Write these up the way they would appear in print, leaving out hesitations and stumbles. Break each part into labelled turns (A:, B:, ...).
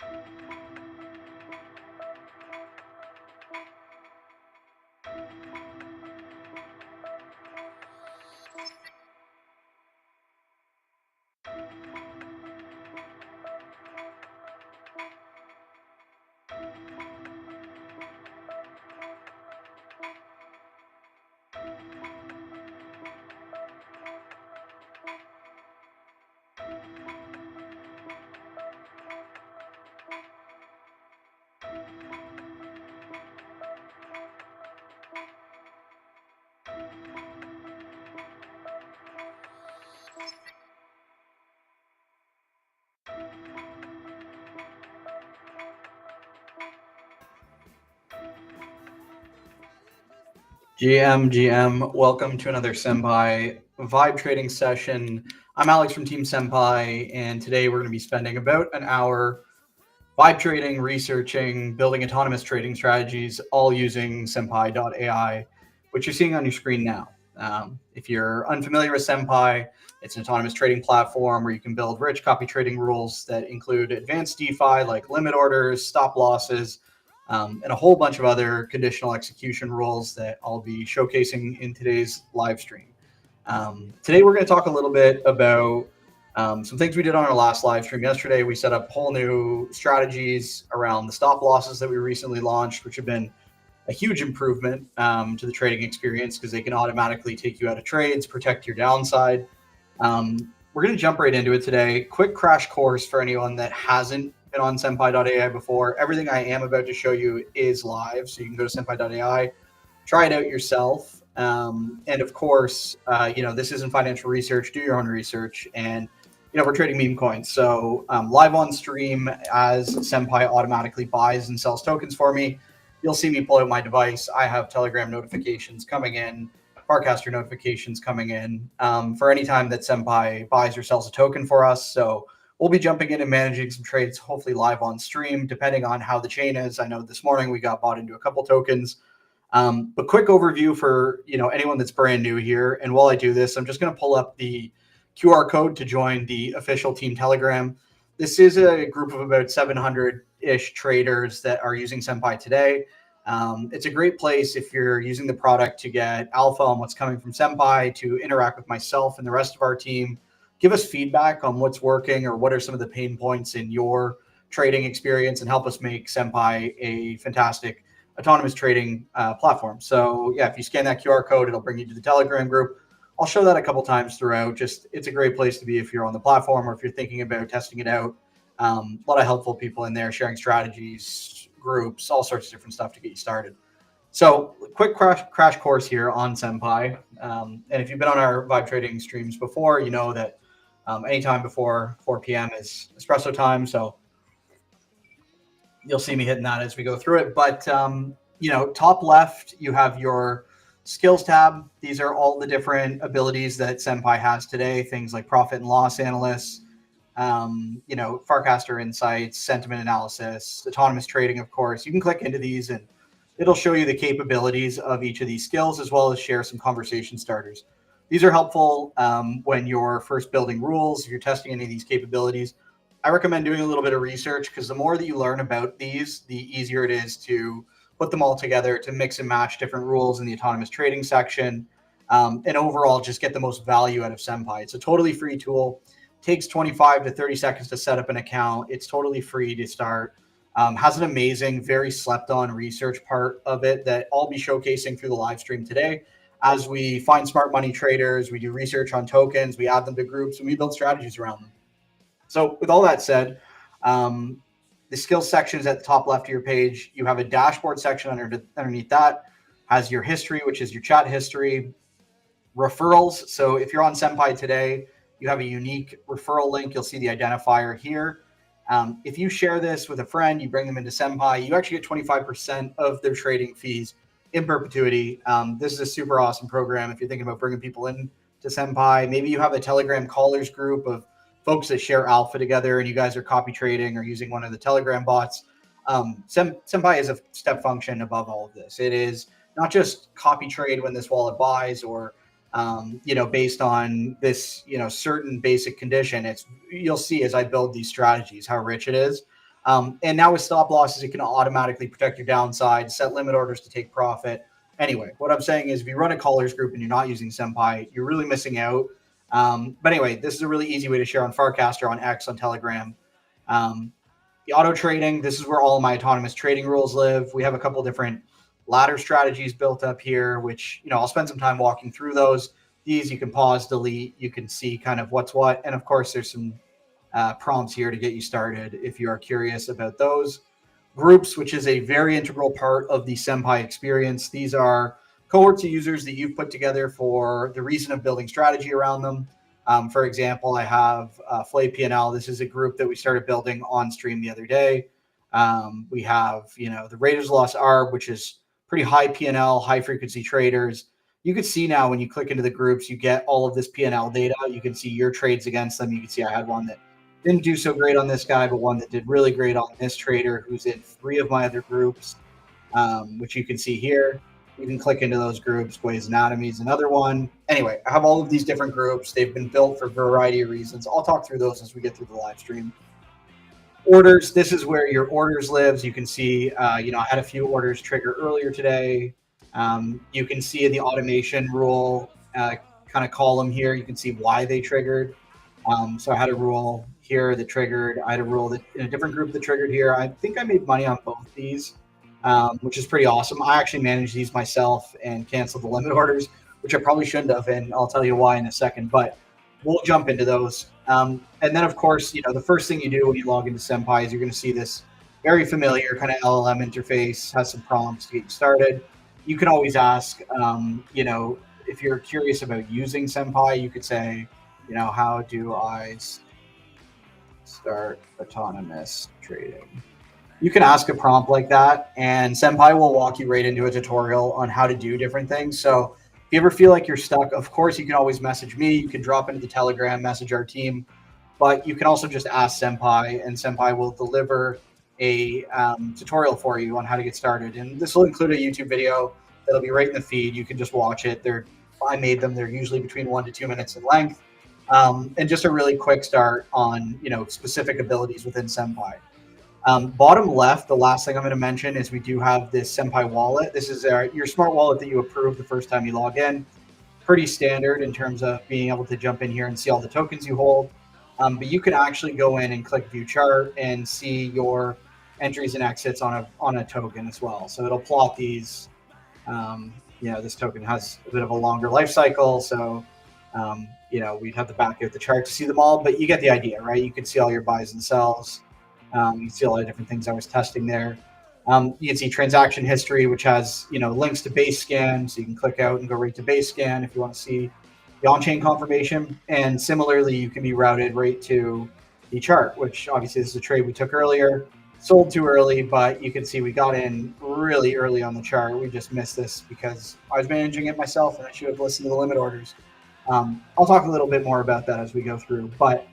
A: you GM, welcome to another Senpi vibe trading session. I'm Alex from Team Senpi, and today we're going to be spending about an hour vibe trading, researching, building autonomous trading strategies, all using Senpi.AI, which you're seeing on your screen now. If you're unfamiliar with Senpi, it's an autonomous trading platform where you can build rich copy trading rules that include advanced DeFi like limit orders, stop losses, and a whole bunch of other conditional execution rules that I'll be showcasing in today's live stream. Today, we're going to talk a little bit about some things we did on our last live stream yesterday. We set up whole new strategies around the stop losses that we recently launched, which have been a huge improvement to the trading experience because they can automatically take you out of trades, protect your downside. We're going to jump right into it today. Quick crash course for anyone that hasn't been on Senpi.AI before. Everything I am about to show you is live, so you can go to Senpi.AI, try it out yourself. And of course, this isn't financial research. Do your own research. And, we're trading meme coins. So live on stream, as Senpi automatically buys and sells tokens for me, you'll see me pull out my device. I have Telegram notifications coming in, Farcaster notifications coming in for any time that Senpi buys or sells a token for us. So we'll be jumping in and managing some trades, hopefully live on stream, depending on how the chain is. I know this morning we got bought into a couple tokens. But quick overview for anyone that's brand new here. And while I do this, I'm just going to pull up the QR code to join the official team Telegram. This is a group of about 700-ish traders that are using Senpi today. It's a great place if you're using the product to get alpha on what's coming from Senpi, to interact with myself and the rest of our team, give us feedback on what's working or what are some of the pain points in your trading experience, and help us make Senpi a fantastic autonomous trading platform. So yeah, if you scan that QR code, it'll bring you to the Telegram group. I'll show that a couple times throughout. It's a great place to be if you're on the platform or if you're thinking about testing it out. A lot of helpful people in there sharing strategies, groups, all sorts of different stuff to get you started. So quick crash course here on Senpi. And if you've been on our vibe trading streams before, you know that anytime before 4 p.m. is espresso time. So you'll see me hitting that as we go through it. But, top left, you have your skills tab. These are all the different abilities that Senpi has today. Things like profit and loss analysts, Farcaster insights, sentiment analysis, autonomous trading, of course. You can click into these and it'll show you the capabilities of each of these skills, as well as share some conversation starters. These are helpful when you're first building rules, if you're testing any of these capabilities. I recommend doing a little bit of research, because the more that you learn about these, the easier it is to put them all together, to mix and match different rules in the autonomous trading section, and overall just get the most value out of Senpi. It's a totally free tool. Takes 25 to 30 seconds to set up an account. It's totally free to start. Has an amazing, very slept on research part of it that I'll be showcasing through the live stream today. As we find smart money traders, we do research on tokens, we add them to groups, and we build strategies around them. So with all that said, the skills section is at the top left of your page. You have a dashboard section underneath that. Has your history, which is your chat history, referrals. So if you're on Senpi today, you have a unique referral link. You'll see the identifier here. If you share this with a friend, you bring them into Senpi, you actually get 25% of their trading fees in perpetuity. This is a super awesome program if you're thinking about bringing people in to Senpi. Maybe you have a Telegram callers group of folks that share alpha together and you guys are copy trading or using one of the Telegram bots. Senpi is a step function above all of this. It is not just copy trade when this wallet buys or based on this certain basic condition. You'll see as I build these strategies how rich it is. And now with stop losses, it can automatically protect your downside, set limit orders to take profit. Anyway, what I'm saying is if you run a callers group and you're not using Senpi, you're really missing out. But anyway, this is a really easy way to share on Farcaster, on X, on Telegram. Um, the auto trading, this is where all of my autonomous trading rules live. We have a couple different ladder strategies built up here, which, I'll spend some time walking through those. These you can pause, delete, you can see kind of what's what. And of course, there's some prompts here to get you started if you are curious about those. Groups, which is a very integral part of the Senpai experience. These are cohorts of users that you've put together for the reason of building strategy around them. For example, I have Flay P&L. This is a group that we started building on stream the other day. We have, the Raiders Lost Arb, which is pretty high P&L, high frequency traders. You can see now when you click into the groups, you get all of this P&L data. You can see your trades against them. You can see I had one that didn't do so great on this guy, but one that did really great on this trader who's in 3 of my other groups, which you can see here. You can click into those groups. Gway's Anatomy is another one. Anyway, I have all of these different groups. They've been built for a variety of reasons. I'll talk through those as we get through the live stream. Orders, this is where your orders lives. You can see, I had a few orders trigger earlier today. You can see the automation rule kind of column here. You can see why they triggered. So I had a rule here that triggered. I had a rule that in a different group that triggered here. I think I made money on both these, which is pretty awesome. I actually managed these myself and canceled the limit orders, which I probably shouldn't have, and I'll tell you why in a second. But we'll jump into those. And then, of course, the first thing you do when you log into Senpi is you're going to see this very familiar kind of LLM interface, has some prompts to get you started. You can always ask, if you're curious about using Senpi, you could say, how do I start autonomous trading? You can ask a prompt like that, and Senpi will walk you right into a tutorial on how to do different things. So if you ever feel like you're stuck, of course, you can always message me. You can drop into the Telegram, message our team, but you can also just ask Senpi, and Senpi will deliver a tutorial for you on how to get started. And this will include a YouTube video that'll be right in the feed. You can just watch it. I made them. They're usually between 1 to 2 minutes in length. And just a really quick start on, specific abilities within Senpi. Bottom left, the last thing I'm going to mention is we do have this Senpi wallet. This is your smart wallet that you approve the first time you log in. Pretty standard in terms of being able to jump in here and see all the tokens you hold. But you can actually go in and click View Chart and see your entries and exits on a token as well. So it'll plot these. This token has a bit of a longer life cycle, so we'd have to back out the chart to see them all, but you get the idea, right? You can see all your buys and sells. You can see a lot of different things I was testing there. You can see transaction history, which has, links to base scan. So you can click out and go right to base scan if you want to see the on-chain confirmation. And similarly, you can be routed right to the chart, which obviously this is a trade we took earlier. Sold too early, but you can see we got in really early on the chart. We just missed this because I was managing it myself and I should have listened to the limit orders. I'll talk a little bit more about that as we go through, but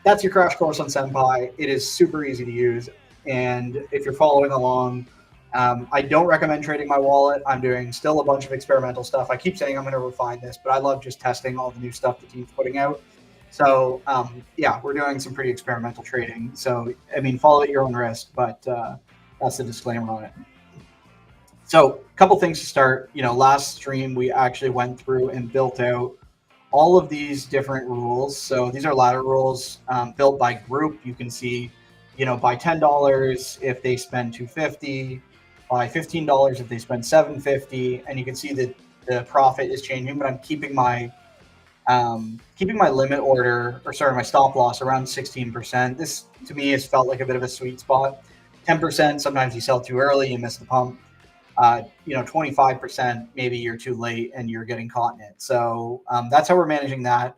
A: that's your crash course on Senpi. It is super easy to use. And if you're following along, I don't recommend trading my wallet. I'm doing still a bunch of experimental stuff. I keep saying I'm going to refine this, but I love just testing all the new stuff the team's putting out. So we're doing some pretty experimental trading. So, follow at your own risk, but that's the disclaimer on it. So a couple things to start. Last stream, we actually went through and built out all of these different rules. So these are ladder rules built by group. You can see, by $10 if they spend $250, by $15 if they spend $750, and you can see that the profit is changing. But I'm keeping my limit order, my stop loss around 16%. This to me has felt like a bit of a sweet spot. 10%, sometimes you sell too early, you miss the pump. 25%, maybe you're too late and you're getting caught in it. So that's how we're managing that.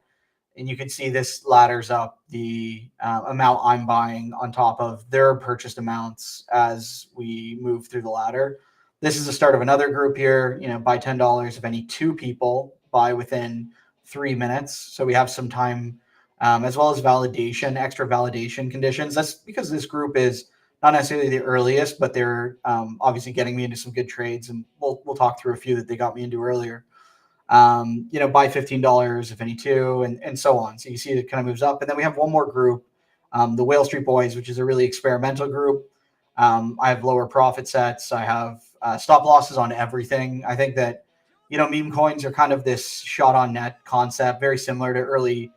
A: And you can see this ladders up the amount I'm buying on top of their purchased amounts as we move through the ladder. This is the start of another group here, buy $10 if any 2 people buy within 3 minutes. So we have some time as well as extra validation conditions. That's because this group is not necessarily the earliest, but they're obviously getting me into some good trades, and we'll talk through a few that they got me into earlier. Buy $15 if any 2, and so on. So you see it kind of moves up, and then we have one more group The Whale Street Boys, which is a really experimental group. I have lower profit sets. I have stop losses on everything. I think that, meme coins are kind of this shot on net concept, very similar to early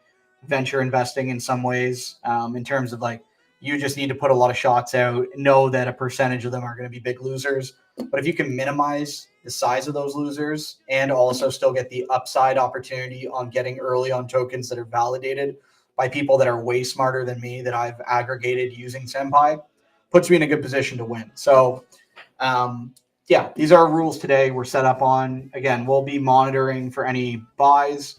A: venture investing in some ways, in terms of like, you just need to put a lot of shots out, know that a percentage of them are going to be big losers. But if you can minimize the size of those losers and also still get the upside opportunity on getting early on tokens that are validated by people that are way smarter than me that I've aggregated using Senpi, puts me in a good position to win. So, yeah, these are our rules today. We're set up on, again, we'll be monitoring for any buys.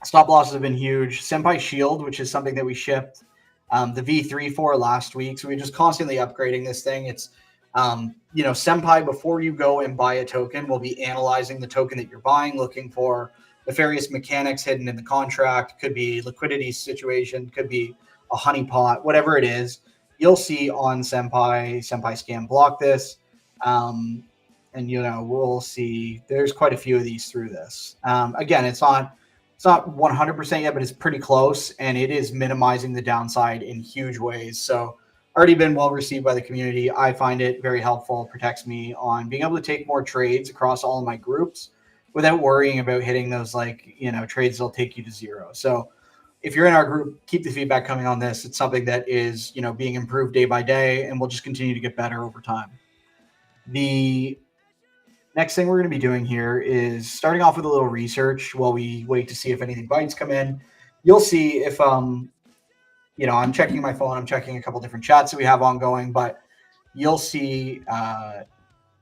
A: Stop losses have been huge. Senpai Shield, which is something that we shipped the V3 for last week. So we're just constantly upgrading this thing. It's, Senpai, before you go and buy a token, will be analyzing the token that you're buying, looking for nefarious mechanics hidden in the contract. Could be liquidity situation, could be a honeypot, whatever it is. You'll see on Senpai Scam block this. And, we'll see there's quite a few of these through this. Again, it's not 100% yet, but it's pretty close, and it is minimizing the downside in huge ways. So already been well received by the community. I find it very helpful, protects me on being able to take more trades across all of my groups without worrying about hitting those trades that'll take you to zero. So if you're in our group, keep the feedback coming on this. It's something that is, being improved day by day, and we'll just continue to get better over time. The next thing we're going to be doing here is starting off with a little research while we wait to see if anything bites come in. You'll see if, I'm checking my phone. I'm checking a couple different chats that we have ongoing, but you'll see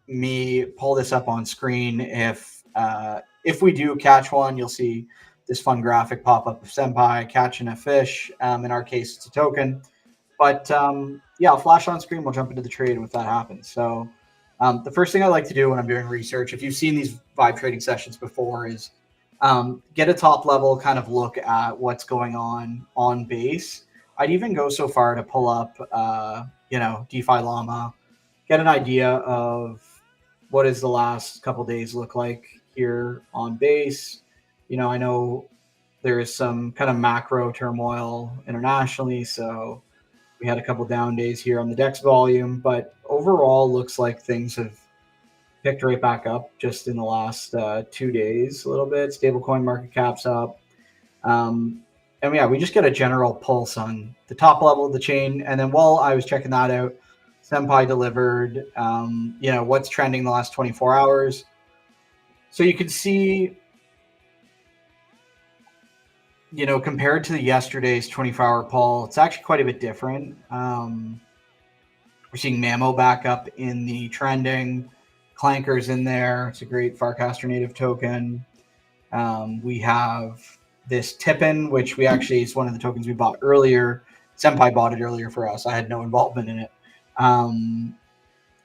A: me pull this up on screen. If we do catch one, you'll see this fun graphic pop up of Senpai catching a fish. In our case, it's a token. But I'll flash on screen. We'll jump into the trade if that happens. So the first thing I like to do when I'm doing research, if you've seen these vibe trading sessions before, is get a top level kind of look at what's going on base. I'd even go so far to pull up, DeFi Llama, get an idea of what does the last couple days look like here on base. I know there is some kind of macro turmoil internationally, so we had a couple down days here on the DEX volume, but overall looks like things have picked right back up just in the last 2 days a little bit. Stablecoin market cap's up. We just get a general pulse on the top level of the chain. And then while I was checking that out, Senpai delivered, what's trending the last 24 hours. So you can see, compared to yesterday's 24-hour pull, it's actually quite a bit different. We're seeing Mamo back up in the trending. Clanker's in there. It's a great Farcaster native token. We have this Tippin, which is one of the tokens we bought earlier. Senpai bought it earlier for us. I had no involvement in it. And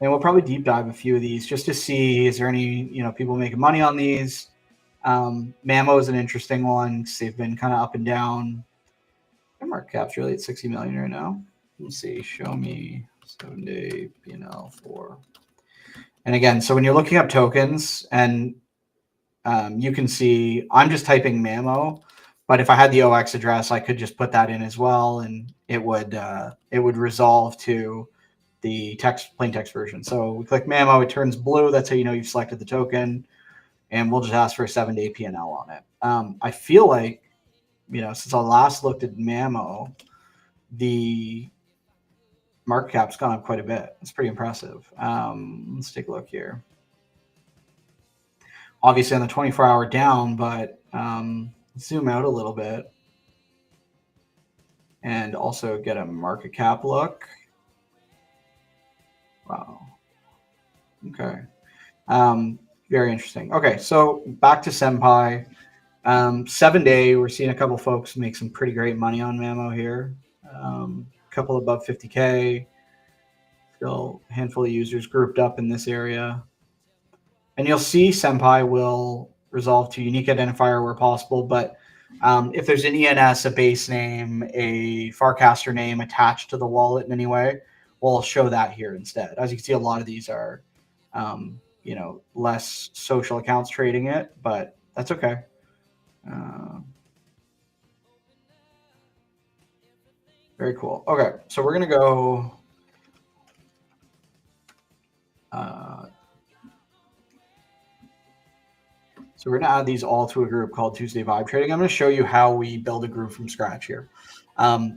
A: we'll probably deep dive a few of these just to see, is there any, people making money on these? Mamo is an interesting one because they've been kind of up and down. Their market cap's really at 60 million right now. Let's see. Show me 7-day P&L for. And again, so when you're looking up tokens, and you can see, I'm just typing Mamo, but if I had the OX address, I could just put that in as well, and it would resolve to the plain text version. So we click Mamo, it turns blue. That's how you know you've selected the token, and we'll just ask for a 7-day P&L on it. I feel like, since I last looked at Mamo, the market cap's gone up quite a bit. It's pretty impressive. Let's take a look here. Obviously on the 24-hour down, but zoom out a little bit and also get a market cap look. Wow. Okay. Very interesting. Okay, so back to Senpai. 7-day, we're seeing a couple folks make some pretty great money on Mamo here. A couple above 50K. Still a handful of users grouped up in this area. And you'll see Senpai will resolve to unique identifier where possible, but if there's an ENS, a base name, a Farcaster name attached to the wallet in any way, we'll show that here instead. As you can see, a lot of these are, less social accounts trading it, but that's okay. Very cool. Okay, so we're gonna go. Uh, so we're gonna add these all to a group called Tuesday Vibe Trading. I'm gonna show you how we build a group from scratch here.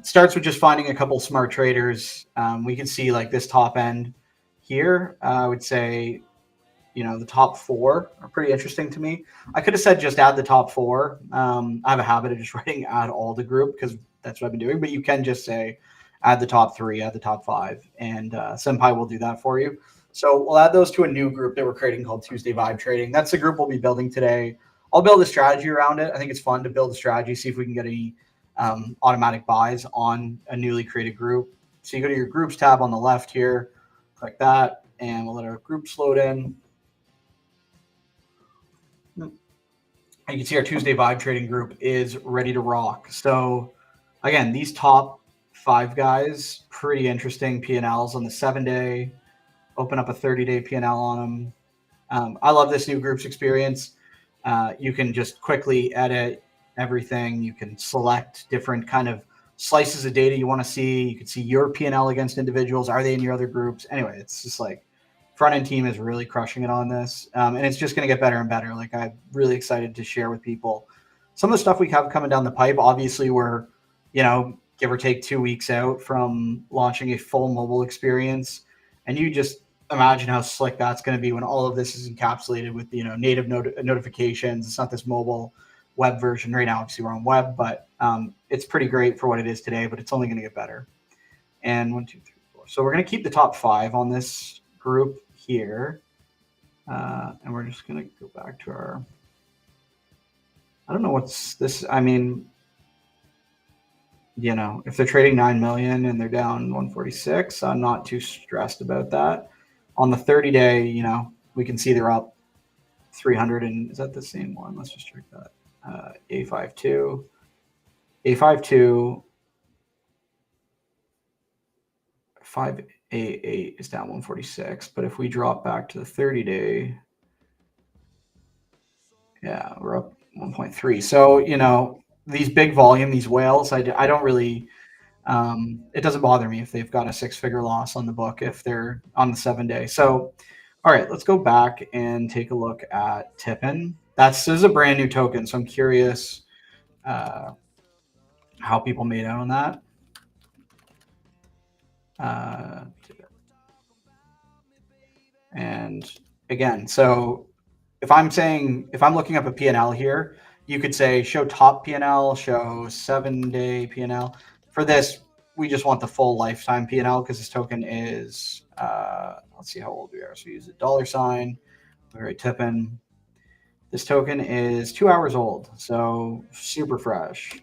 A: Starts with just finding a couple smart traders. We can see like this top end here. I would say the top four are pretty interesting to me. I could have said just add the top four. I have a habit of just writing add all the group because that's what I've been doing, but you can just say add the top three, add the top five, and Senpai will do that for you. So we'll add those to a new group that we're creating called Tuesday Vibe Trading. That's the group we'll be building today. I'll build a strategy around it. I think it's fun to build a strategy, see if we can get any automatic buys on a newly created group. So you go to your groups tab on the left here, click that, and we'll let our groups load in. You can see our Tuesday Vibe Trading group is ready to rock. So again, these top five guys, pretty interesting P&Ls on the 7-day. Open up a 30-day P&L on them. I love this new groups experience. You can just quickly edit everything. You can select different kind of slices of data you want to see. You can see your P&L against individuals. Are they in your other groups? Anyway, it's just like front end team is really crushing it on this, and it's just going to get better and better. Like I'm really excited to share with people some of the stuff we have coming down the pipe. Obviously, we're give or take 2 weeks out from launching a full mobile experience, and you just imagine how slick that's going to be when all of this is encapsulated with native notifications. It's not this mobile web version right now. Obviously, we're on web, but it's pretty great for what it is today. But it's only going to get better. And 1, 2, 3, 4. So we're going to keep the top five on this group here, and we're just going to go back to our. I don't know what's this. I mean, if they're trading 9 million and they're down 146, I'm not too stressed about that. On the 30-day, we can see they're up 300. And is that the same one? Let's just check that. A52, A52, 5A8 is down 146. But if we drop back to the 30-day, yeah, we're up 1.3. So, these big volume, these whales, I don't really. It doesn't bother me if they've got a 6-figure loss on the book if they're on the 7-day. So, all right, let's go back and take a look at Tippin. This is a brand new token, so I'm curious how people made out on that. And again, so if I'm looking up a P&L here, you could say show top P&L, show 7-day P&L. For this, we just want the full lifetime P&L because this token is, let's see how old we are. So we use a $. We write Tippin. This token is 2 hours old, so super fresh.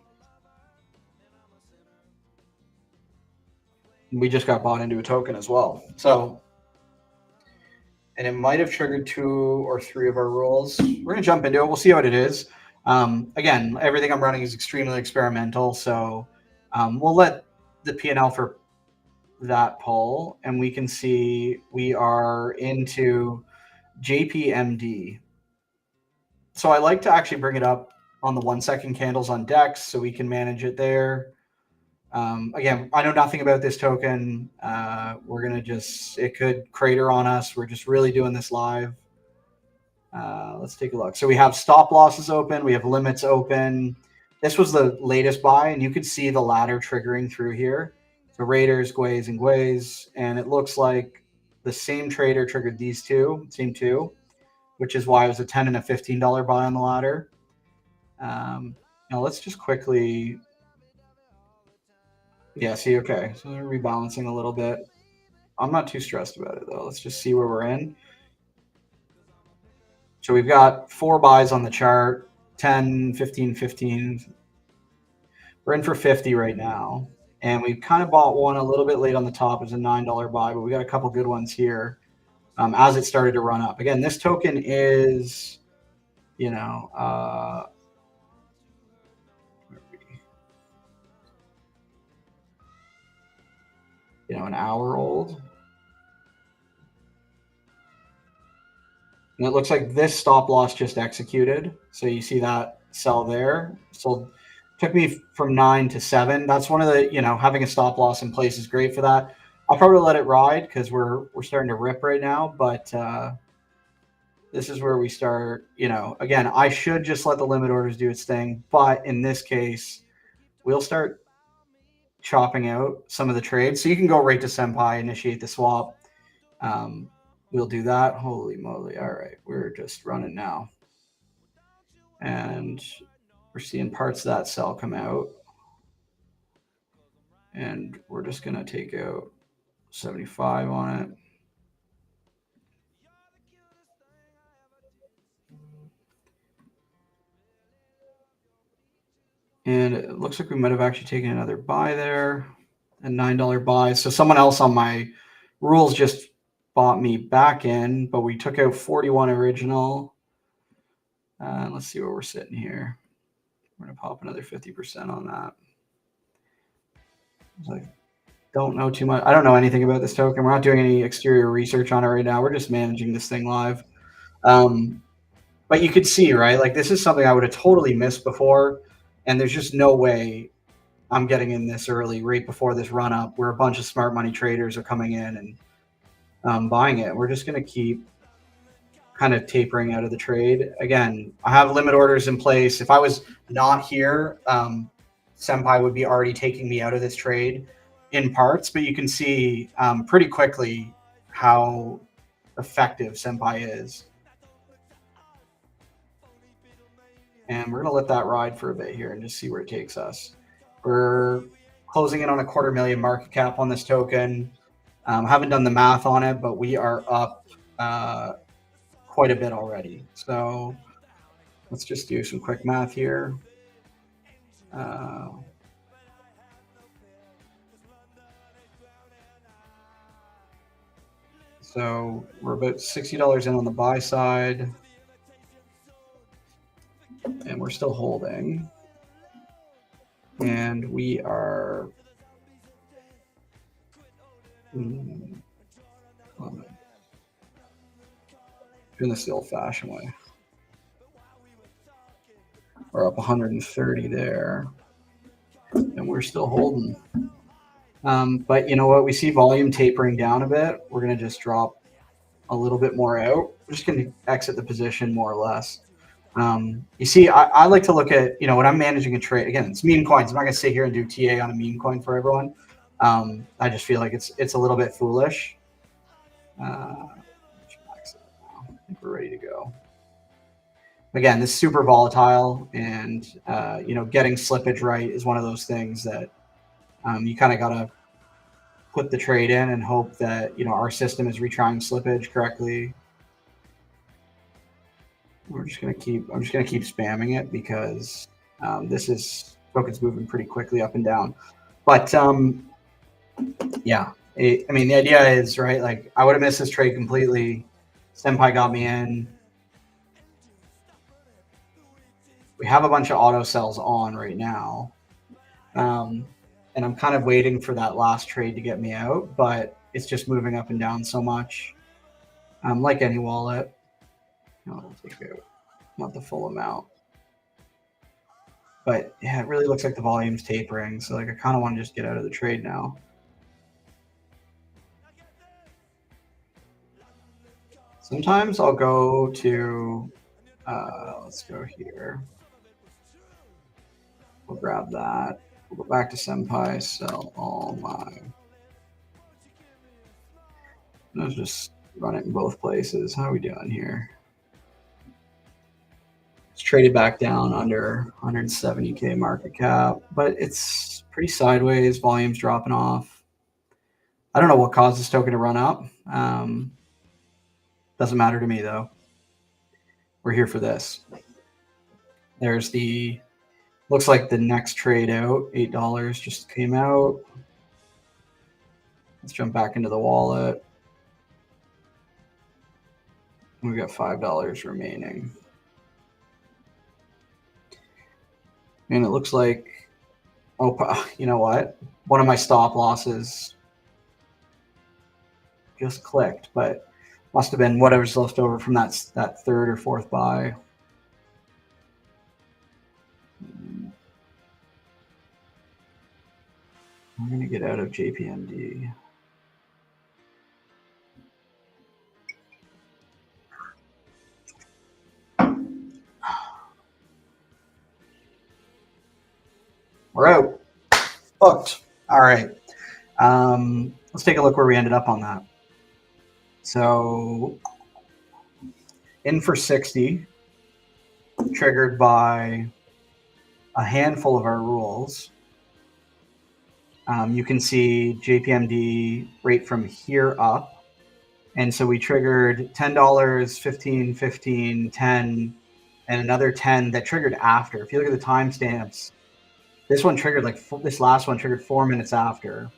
A: We just got bought into a token as well. So, and it might have triggered 2 or 3 of our rules. We're going to jump into it. We'll see what it is. Again, everything I'm running is extremely experimental, so we'll let the P&L for that pull, and we can see we are into JPMD. So I like to actually bring it up on the 1-second candles on DEX so we can manage it there. Again, I know nothing about this token. We're going to it could crater on us. We're just really doing this live. Let's take a look. So we have stop losses open. We have limits open. This was the latest buy, and you could see the ladder triggering through here. So Raiders, Guays, and Guays. And it looks like the same trader triggered these same two, which is why it was a $10 and a $15 buy on the ladder. Now let's just quickly. Yeah, see, okay. So they're rebalancing a little bit. I'm not too stressed about it, though. Let's just see where we're in. So we've got 4 buys on the chart, 10, 15, 15. We're in for 50 right now. And we kind of bought one a little bit late on the top. It was a $9 buy, but we got a couple good ones here as it started to run up. Again, this token is, an hour old. And it looks like this stop loss just executed. So you see that sell there. So Took me from 9 to 7. That's one of the, having a stop loss in place is great for that. I'll probably let it ride because we're starting to rip right now, but this is where we start, again, I should just let the limit orders do its thing, but in this case, we'll start chopping out some of the trades. So you can go right to Senpi, initiate the swap. We'll do that. Holy moly. All right. We're just running now. And we're seeing parts of that sell come out. And we're just going to take out 75 on it. And it looks like we might have actually taken another buy there, a $9 buy. So someone else on my rules just bought me back in, but we took out 41 original. Let's see where we're sitting here. We're going to pop another 50% on that. I don't know too much. I don't know anything about this token. We're not doing any exterior research on it right now. We're just managing this thing live. But you could see, right? Like this is something I would have totally missed before. And there's just no way I'm getting in this early, right before this run up, where a bunch of smart money traders are coming in and buying it. We're just going to keep kind of tapering out of the trade. Again, I have limit orders in place. If I was not here, Senpi would be already taking me out of this trade in parts, but you can see pretty quickly how effective Senpi is. And we're going to let that ride for a bit here and just see where it takes us. We're closing in on a $250,000 market cap on this token. Haven't done the math on it, but we are up quite a bit already. So let's just do some quick math here. So we're about $60 in on the buy side. And we're still holding. And we are doing this the old-fashioned way. We're up 130 there. And we're still holding. But you know what? We see volume tapering down a bit. We're going to just drop a little bit more out. We're just going to exit the position more or less. You see, I like to look at, when I'm managing a trade, again, it's meme coins. I'm not going to sit here and do TA on a meme coin for everyone. I just feel like it's a little bit foolish. I think we're ready to go. Again, this is super volatile, and getting slippage right is one of those things that you kind of got to put the trade in and hope that our system is retrying slippage correctly. I'm just gonna keep spamming it because this token's moving pretty quickly up and down. But yeah, I mean the idea is right. Like I would have missed this trade completely. Senpi got me in. We have a bunch of auto sells on right now, and I'm kind of waiting for that last trade to get me out. But it's just moving up and down so much. Like any wallet. I'll take out not the full amount. But yeah, it really looks like the volume's tapering. So like I kind of want to just get out of the trade now. Sometimes I'll go to, let's go here. We'll grab that. We'll go back to Senpi, sell all my. Let's just run it in both places. How are we doing here? It's traded back down under 170K market cap, but it's pretty sideways. Volume's dropping off. I don't know what caused this token to run up. Doesn't matter to me though. We're here for this. There's the, looks like the next trade out, $8 just came out. Let's jump back into the wallet. We've got $5 remaining. And it looks like, oh, you know what? One of my stop losses just clicked, but must have been whatever's left over from that third or fourth buy. I'm going to get out of JPMD. We're out. Booked. All right. Let's take a look where we ended up on that. So in for 60, triggered by a handful of our rules. You can see JPMD rate from here up. And so we triggered $10, 15, 15, 10, and another 10 that triggered after. If you look at the timestamps, this one triggered this last one triggered 4 minutes after.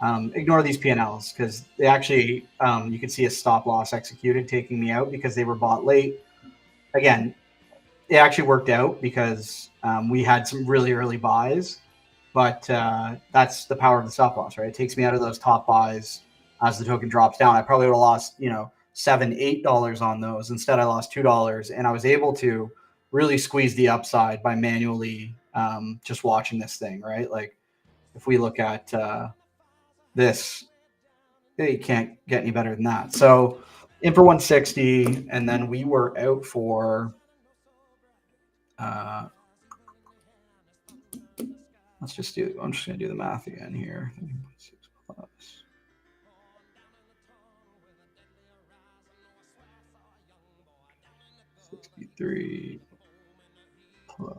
A: Ignore these P&Ls because they actually, you can see a stop loss executed taking me out because they were bought late. Again, it actually worked out because we had some really early buys, but that's the power of the stop loss, right? It takes me out of those top buys as the token drops down. I probably would have lost, $7, $8 on those. Instead, I lost $2, and I was able to really squeeze the upside by manually just watching this thing, right? Like if we look at this, you can't get any better than that. So in for 160, and then we were out for I'm just going to do the math again here. 6 plus 63 plus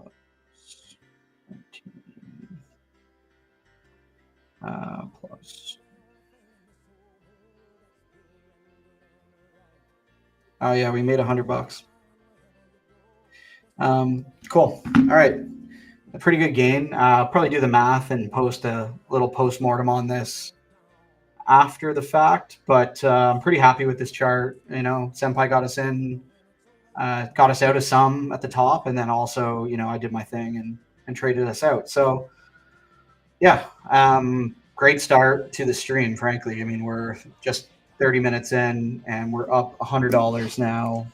A: 19 plus. Oh yeah, we made $100. Cool. All right. A pretty good gain. I'll probably do the math and post a little post-mortem on this after the fact, but I'm pretty happy with this chart. Senpai got us in, got us out of some at the top, and then also, I did my thing and traded us out. So yeah, great start to the stream, frankly. I mean, we're just 30 minutes in and we're up $100 now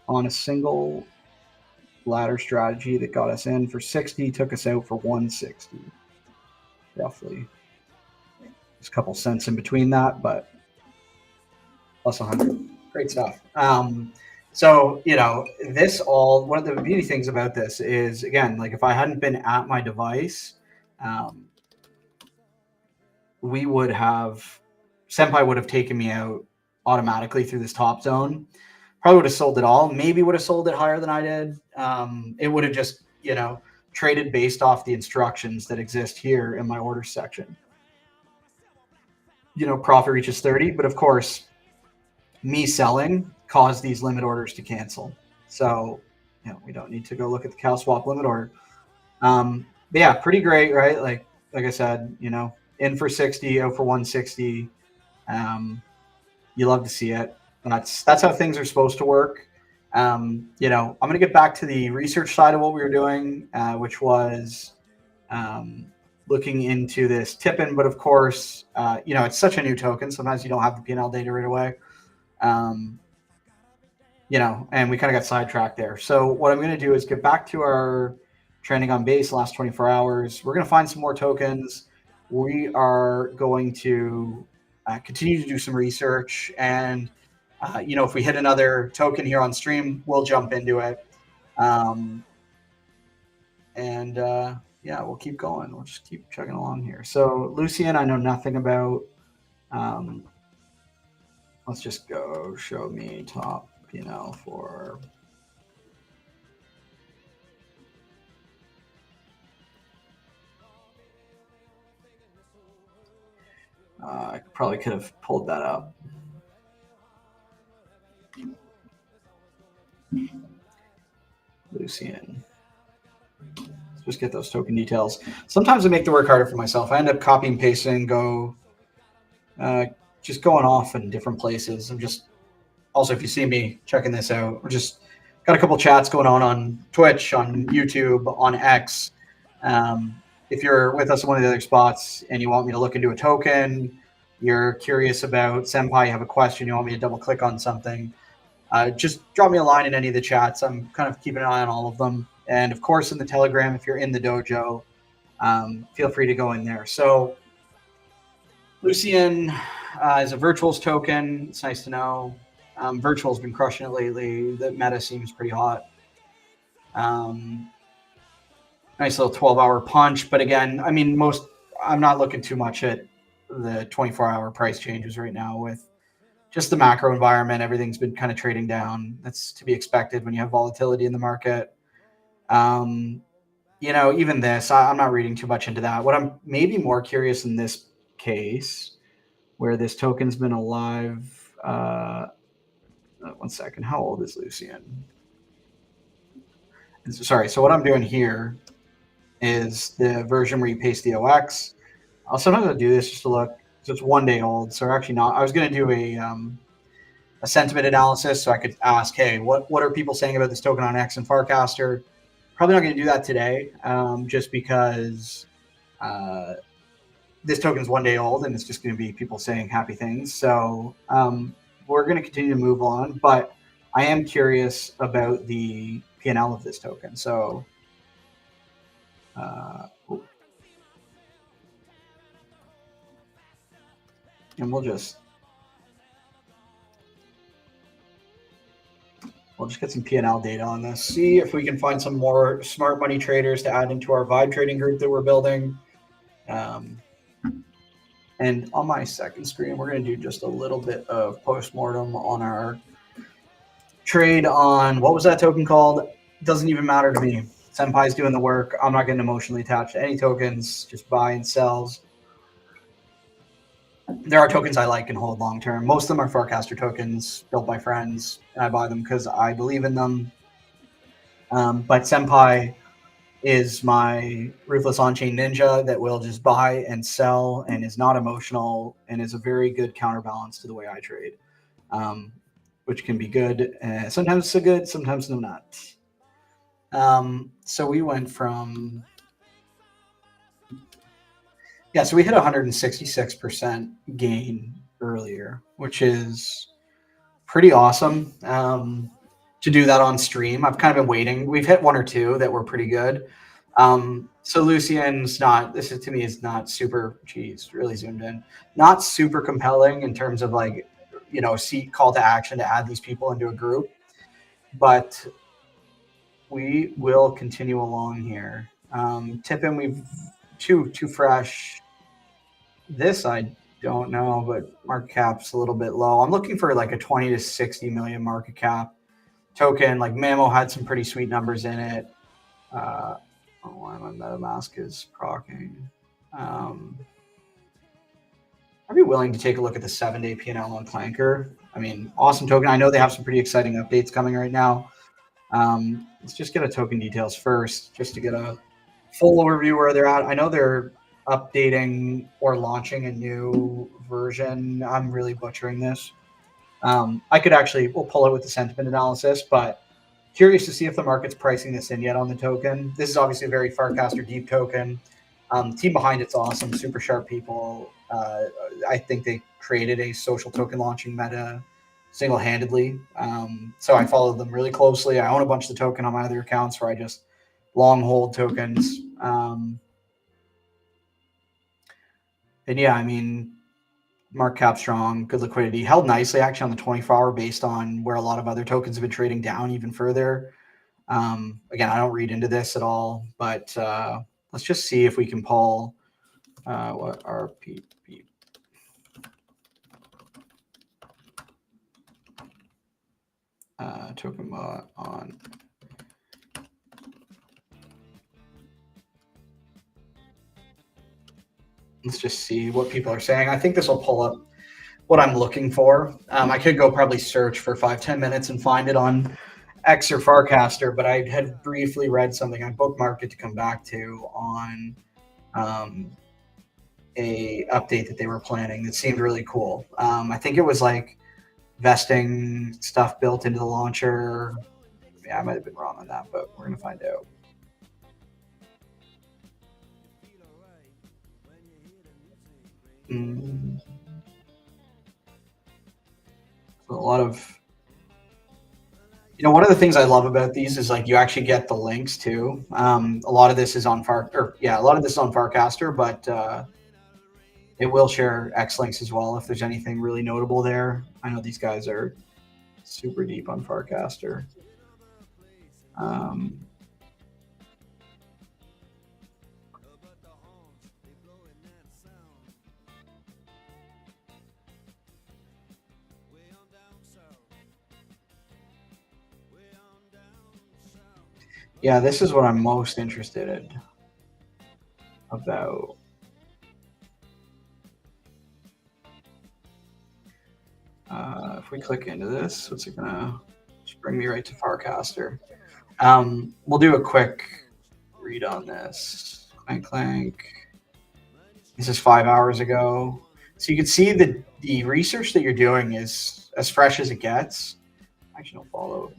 A: on a single ladder strategy that got us in for 60, took us out for 160, roughly. There's a couple cents in between that, but plus 100. Great stuff. So, one of the beauty things about this is, again, like if I hadn't been at my device, Senpai would have taken me out automatically through this top zone. Probably would have sold it all. Maybe would have sold it higher than I did. It would have just, traded based off the instructions that exist here in my order section. Profit reaches 30, but of course, me selling caused these limit orders to cancel. So, we don't need to go look at the cow swap limit order. But yeah, pretty great, right? Like I said, in for 60, out for 160. You love to see it. That's how things are supposed to work. I'm going to get back to the research side of what we were doing, which was looking into this tip-in. But of course, it's such a new token. Sometimes you don't have the P&L data right away. And we kind of got sidetracked there. So what I'm going to do is get back to our trending on base the last 24 hours. We're going to find some more tokens. We are going to continue to do some research. And, if we hit another token here on stream, we'll jump into it. We'll keep going. We'll just keep chugging along here. So Lucian, I know nothing about. Let's just go show me top P&L for. I probably could have pulled that up. Lucian. Let's just get those token details. Sometimes I make the work harder for myself. I end up copying, pasting, just going off in different places. I'm just also, if you see me checking this out, we're just got a couple chats going on Twitch, on YouTube, on X. If you're with us in one of the other spots and you want me to look into a token, you're curious about Senpai, you have a question, you want me to double click on something, just drop me a line in any of the chats. I'm kind of keeping an eye on all of them. And of course, in the Telegram, if you're in the dojo, feel free to go in there. So Lucian is a virtuals token. It's nice to know. Virtual's been crushing it lately. The meta seems pretty hot. Um, nice little 12-hour punch. But again, I mean, I'm not looking too much at the 24-hour price changes right now with just the macro environment. Everything's been kind of trading down. That's to be expected when you have volatility in the market. Um, even this, I'm not reading too much into that. What I'm maybe more curious in this case, where this token's been alive. 1 second. How old is Lucian? Sorry. So what I'm doing here is the version where you paste the OX. I'll sometimes do this just to look. So it's 1 day old. So actually not. I was going to do a sentiment analysis so I could ask, hey, what are people saying about this token on X and Farcaster? Probably not going to do that today, just because this token is 1 day old and it's just going to be people saying happy things. So we're going to continue to move on, but I am curious about the P&L of this token. So and we'll just get some P&L data on this. See if we can find some more smart money traders to add into our vibe trading group that we're building. And on my second screen, we're going to do just a little bit of postmortem on our trade on, what was that token called? Doesn't even matter to me. Senpai's doing the work. I'm not getting emotionally attached to any tokens, just buy and sells. There are tokens I like and hold long term. Most of them are Farcaster tokens built by friends, and I buy them because I believe in them. But Senpai is my ruthless on-chain ninja that will just buy and sell and is not emotional and is a very good counterbalance to the way I trade, which can be good. Sometimes so good, sometimes no not. So we went from, so we hit 166% gain earlier, which is pretty awesome. To do that on stream, I've kind of been waiting. We've hit one or two that were pretty good. So Lucian's not, this is, to me, is not super, really zoomed in, not super compelling in terms of like, see call to action to add these people into a group, but we will continue along here. Tippin, we've too fresh. This I don't know, but market cap's a little bit low. I'm looking for like a 20 to 60 million market cap token. Like Memo had some pretty sweet numbers in it. Why my MetaMask is procking. I'd be willing to take a look at the 7-day P&L on Clanker. I mean, awesome token. I know they have some pretty exciting updates coming right now. Let's just get a token details first, just to get a full overview where they're at. I know they're updating or launching a new version. I'm really butchering this. I could actually, we'll pull it with the sentiment analysis, but curious to see if the market's pricing this in yet on the token. This is obviously a very Farcaster deep token. Team behind it's awesome, super sharp people. I think they created a social token launching meta single-handedly. So I follow them really closely. I own a bunch of the token on my other accounts where I just long hold tokens. And yeah, I mean, market cap strong, good liquidity, held nicely actually on the 24-hour based on where a lot of other tokens have been trading down even further. Again, I don't read into this at all, but let's just see if we can pull what RPP. Token bot on. Let's just see what people are saying. I think this will pull up what I'm looking for. I could go probably search for 5-10 minutes and find it on X or Farcaster, but I had briefly read something. I bookmarked it to come back to on a update that they were planning that seemed really cool. I think it was like vesting stuff built into the launcher. Yeah, I might have been wrong on that, but we're going to find out. So a lot of, one of the things I love about these is like you actually get the links too. A lot of this is on a lot of this is on Farcaster, but It will share X links as well if there's anything really notable there. I know these guys are super deep on Farcaster. Yeah, this is what I'm most interested in about. If we click into this, what's it gonna just bring me right to Farcaster? We'll do a quick read on this. Clank, clank. This is 5 hours ago. So you can see that the research that you're doing is as fresh as it gets. Actually, don't follow.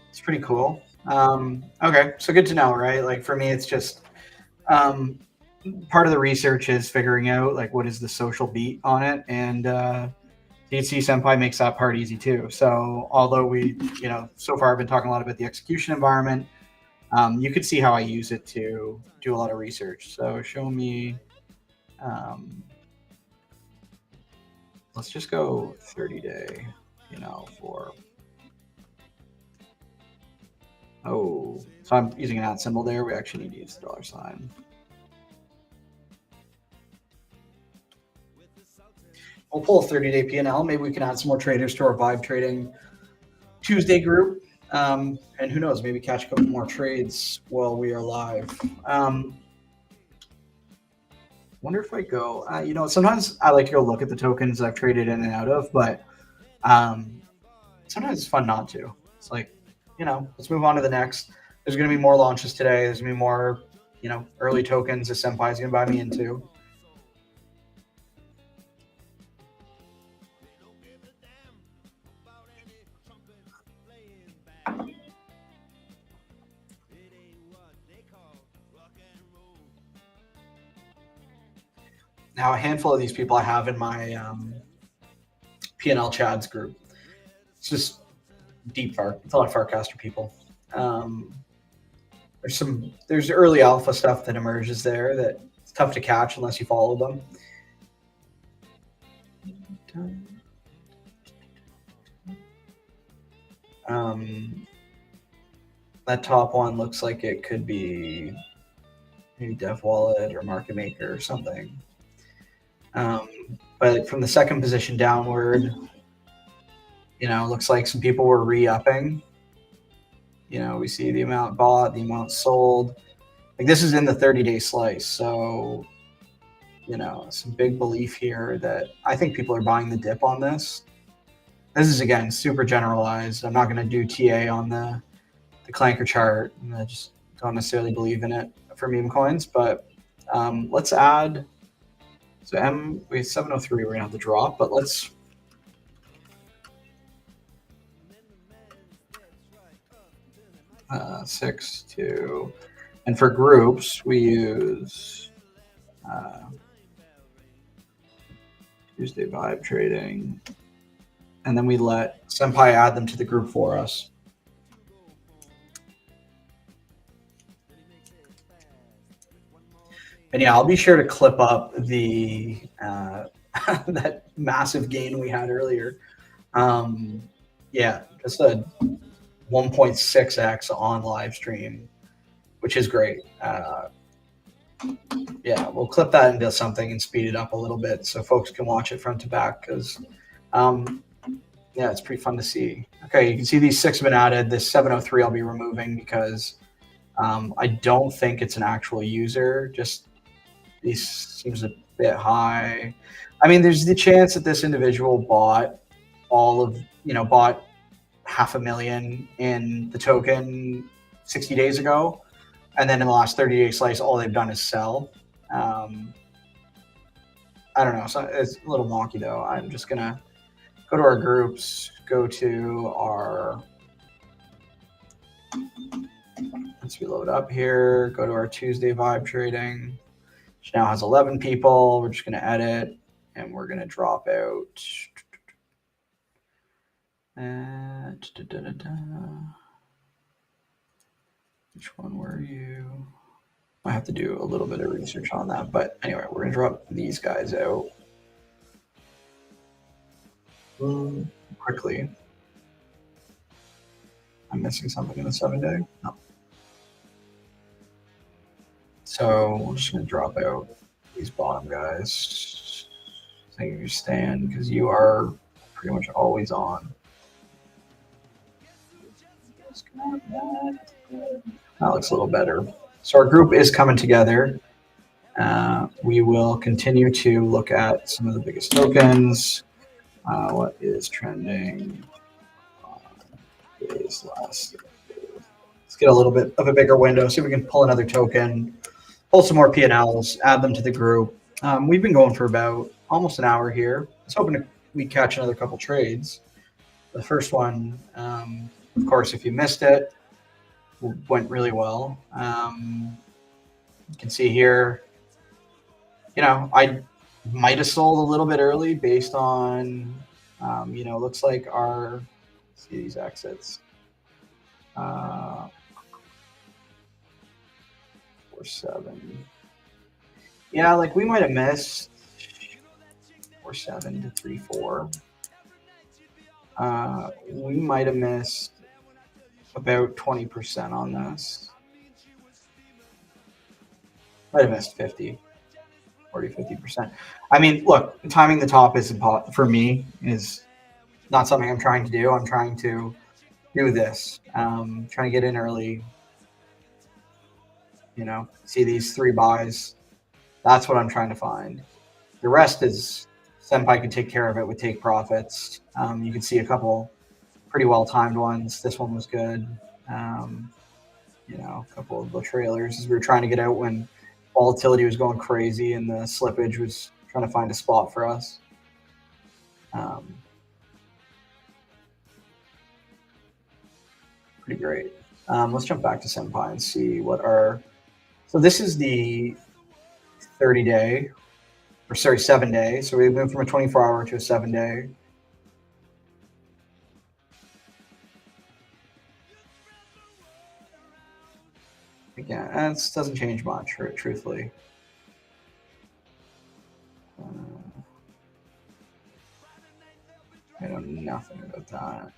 A: It's pretty cool. Okay, so good to know, right? Like for me, it's just part of the research is figuring out like what is the social beat on it, and DHC Senpai makes that part easy too. So although we, so far I've been talking a lot about the execution environment, you could see how I use it to do a lot of research. So show me, let's just go 30-day, for, so I'm using an @ symbol there. We actually need to use the $. We'll pull a 30-day P&L. Maybe we can add some more traders to our Vibetrading Tuesday group. And who knows, maybe catch a couple more trades while we are live. Wonder if I go, sometimes I like to go look at the tokens I've traded in and out of, but sometimes it's fun not to. It's like, let's move on to the next. There's going to be more launches today. There's going to be more, early tokens that Senpai is going to buy me into. Now, a handful of these people I have in my P&L Chads group. It's just deep Farc. It's a lot of Farcaster people. There's early alpha stuff that emerges there that it's tough to catch unless you follow them. That top one looks like it could be maybe Dev Wallet or Market Maker or something. But from the second position downward, looks like some people were re-upping. We see the amount bought, the amount sold. Like this is in the 30-day slice. So, some big belief here that I think people are buying the dip on this. This is, again, super generalized. I'm not going to do TA on the clanker chart. I just don't necessarily believe in it for Memecoins. But let's add, so we have 703, we're going to have to drop, but let's, six, two, and for groups, we use Tuesday Vibetrading, and then we let Senpai add them to the group for us. And yeah, I'll be sure to clip up the that massive gain we had earlier. Yeah, just a 1.6x on live stream, which is great. Yeah, we'll clip that into something and speed it up a little bit so folks can watch it front to back because, yeah, it's pretty fun to see. Okay, you can see these 6 have been added. This 703 I'll be removing because I don't think it's an actual user. Just these seems a bit high. I mean, there's the chance that this individual bought bought 500,000 in the token 60 days ago. And then in the last 30-day slice, all they've done is sell. I don't know. So it's a little wonky, though. I'm just going to go to our groups, go to our, let's reload up here, go to our Tuesday Vibetrading, which now has 11 people. We're just going to edit, and we're going to drop out. Which one were you? I have to do a little bit of research on that. But anyway, we're going to drop these guys out quickly. I'm missing something in the 7-day. No. So we're just going to drop out these bottom guys. Thank you, Stan, because you are pretty much always on. That looks a little better. So our group is coming together. We will continue to look at some of the biggest tokens. What is trending? Let's get a little bit of a bigger window, see if we can pull another token, pull some more P&Ls, add them to the group. We've been going for about almost an hour here. I was hoping we catch another couple trades. The first one, of course, if you missed it, went really well. You can see here, I might have sold a little bit early based on, looks like our, see these exits. 4-7. Yeah, like we might have missed 4-7 to 3-4. We might have missed about 20% on this. Might have missed 50. 40-50%. I mean, look, timing the top is for me is not something I'm trying to do. I'm trying to do this. Trying to get in early. See these 3 buys. That's what I'm trying to find. The rest is Senpai can take care of it with take profits. You can see a couple pretty well timed ones. This one was good. A couple of the trailers as we were trying to get out when volatility was going crazy and the slippage was trying to find a spot for us. Pretty great. Let's jump back to Senpai and see what our. So this is the 30-day, or sorry, 7-day. So we moved from a 24-hour to a 7-day. Again, it doesn't change much, truthfully. I know nothing about that.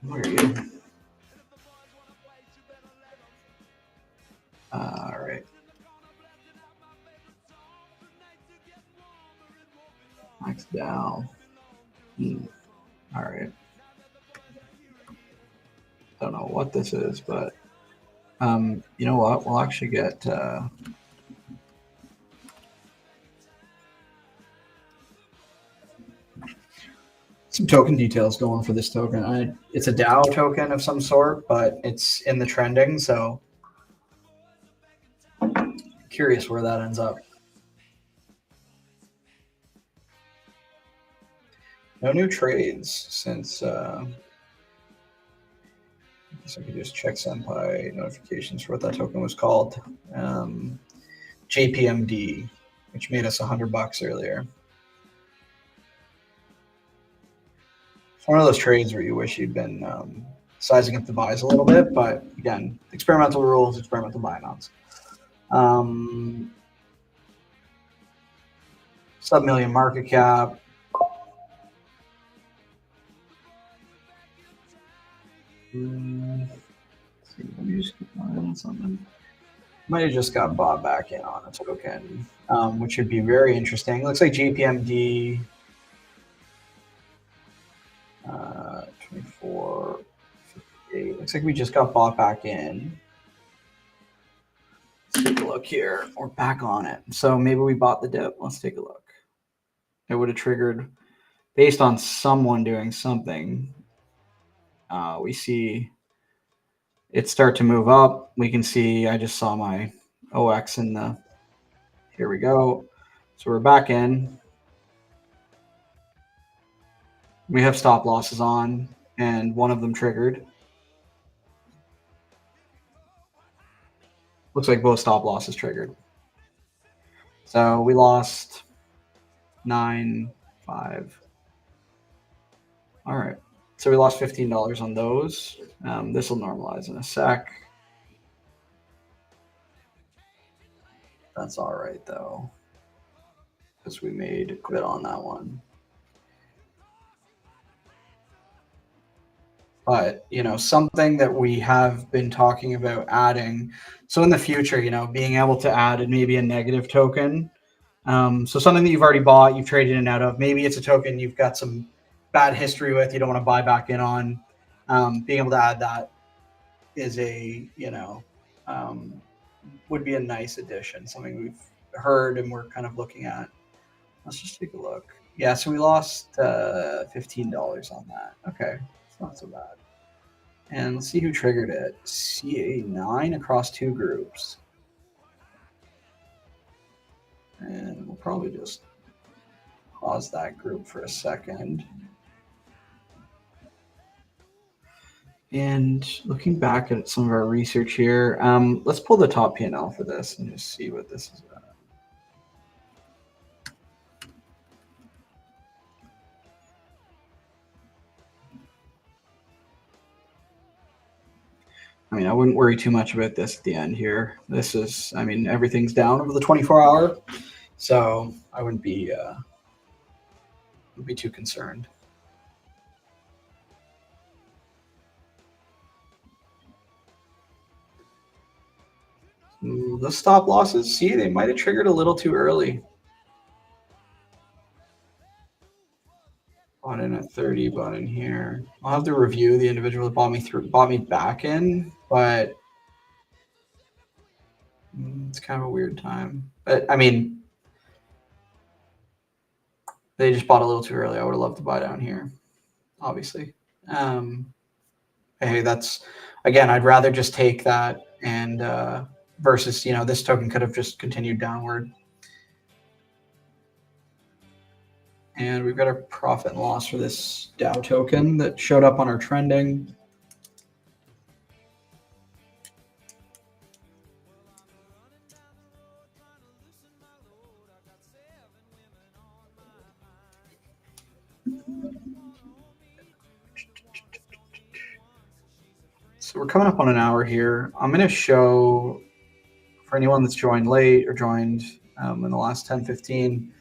A: Where are you? All right. Max down. All right. Don't know what this is, but you know what? We'll actually get some token details going for this token. It's a DAO token of some sort, but it's in the trending, so curious where that ends up. No new trades since I guess I could just check Senpai notifications for what that token was called. JPMD, which made us $100 earlier. It's one of those trades where you wish you'd been sizing up the buys a little bit, but again, experimental rules, experimental buy-ons. Sub-million market cap. Let me just keep on something. Might have just got bought back in on a token, which would be very interesting. Looks like JPMD 24.58. Looks like we just got bought back in. Let's take a look here. We're back on it. So maybe we bought the dip. Let's take a look. It would have triggered based on someone doing something. We see it start to move up. We can see I just saw my OX in the. Here we go. So we're back in. We have stop losses on, and one of them triggered. Looks like both stop losses triggered. So we lost 9.5. All right. So we lost $15 on those. This will normalize in a sec. That's all right though, because we made a quit on that one. But, something that we have been talking about adding. So in the future, being able to add maybe a negative token. So something that you've already bought, you've traded in and out of. Maybe it's a token you've got some bad history with, you don't want to buy back in on. Being able to add that is would be a nice addition, something we've heard and we're kind of looking at. Let's just take a look. Yeah, so we lost $15 on that. Okay, it's not so bad. And let's see who triggered it. CA9 across 2 groups. And we'll probably just pause that group for a second. And looking back at some of our research here, let's pull the top P&L for this and just see what this is about. I mean, I wouldn't worry too much about this at the end here. This is, everything's down over the 24-hour, so I wouldn't be too concerned. The stop losses, see, they might have triggered a little too early. Bought in at 30, bought in here. I'll have to review the individual that bought me back in, but it's kind of a weird time. But they just bought a little too early. I would have loved to buy down here, obviously. Hey, that's, again, I'd rather just take that and versus, this token could have just continued downward. And we've got a profit and loss for this Dow token that showed up on our trending. So we're coming up on an hour here. I'm going to show, for anyone that's joined late or joined in the last 10, 15,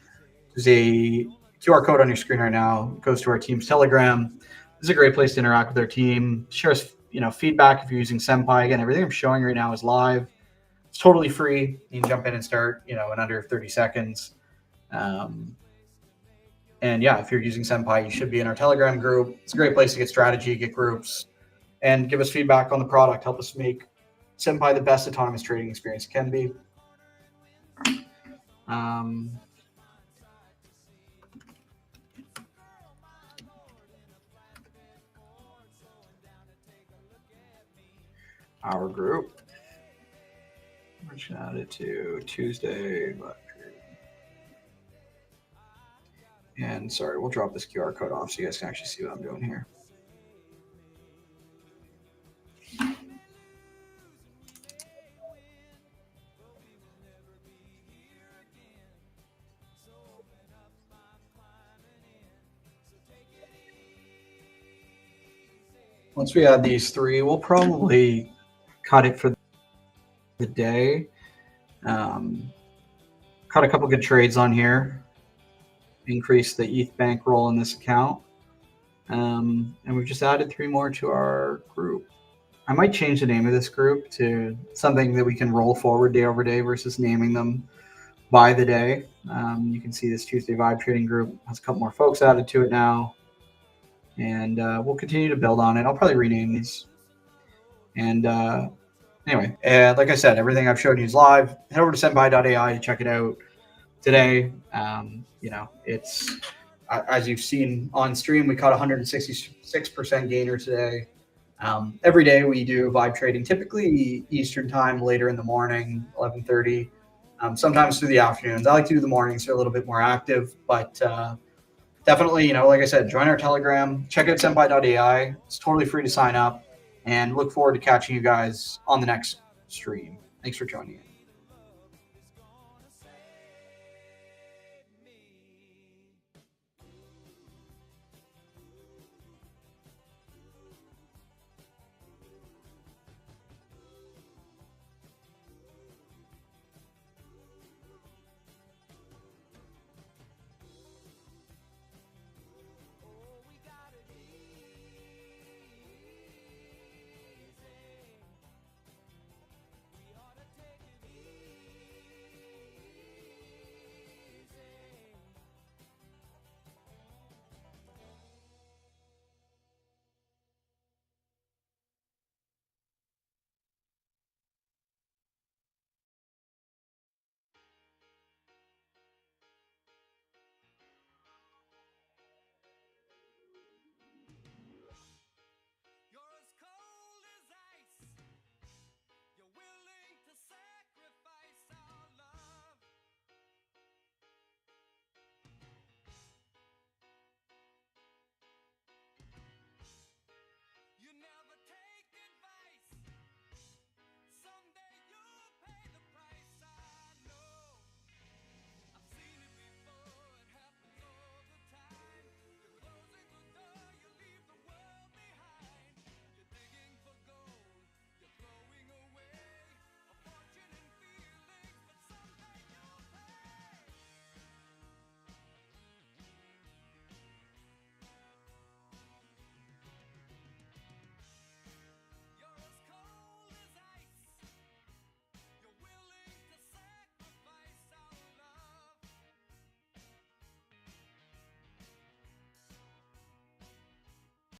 A: there's a QR code on your screen right now. It goes to our team's Telegram. This is a great place to interact with our team. Share us, feedback if you're using Senpi. Again, everything I'm showing right now is live. It's totally free. You can jump in and start, in under 30 seconds. And yeah, if you're using Senpi, you should be in our Telegram group. It's a great place to get strategy, get groups, and give us feedback on the product. Help us make Senpi the best autonomous trading experience it can be. Our group. We're just gonna add it to Tuesday. And sorry, we'll drop this QR code off so you guys can actually see what I'm doing here. Once we add these 3, we'll probably cut it for the day. Cut a couple good trades on here. Increase the ETH bankroll in this account. And we've just added 3 more to our group. I might change the name of this group to something that we can roll forward day over day versus naming them by the day. You can see this Tuesday Vibe Trading group has a couple more folks added to it now. And we'll continue to build on it. I'll probably rename these. And anyway, like I said, everything I've showed you is live. Head over to Senpi.AI to check it out today. It's, as you've seen on stream, we caught 166% gainer today. Every day we do vibe trading, typically Eastern time, later in the morning, 11:30, sometimes through the afternoons. I like to do the mornings, so a little bit more active, but definitely, like I said, join our Telegram, check out Senpi.AI. It's totally free to sign up, and look forward to catching you guys on the next stream. Thanks for joining in.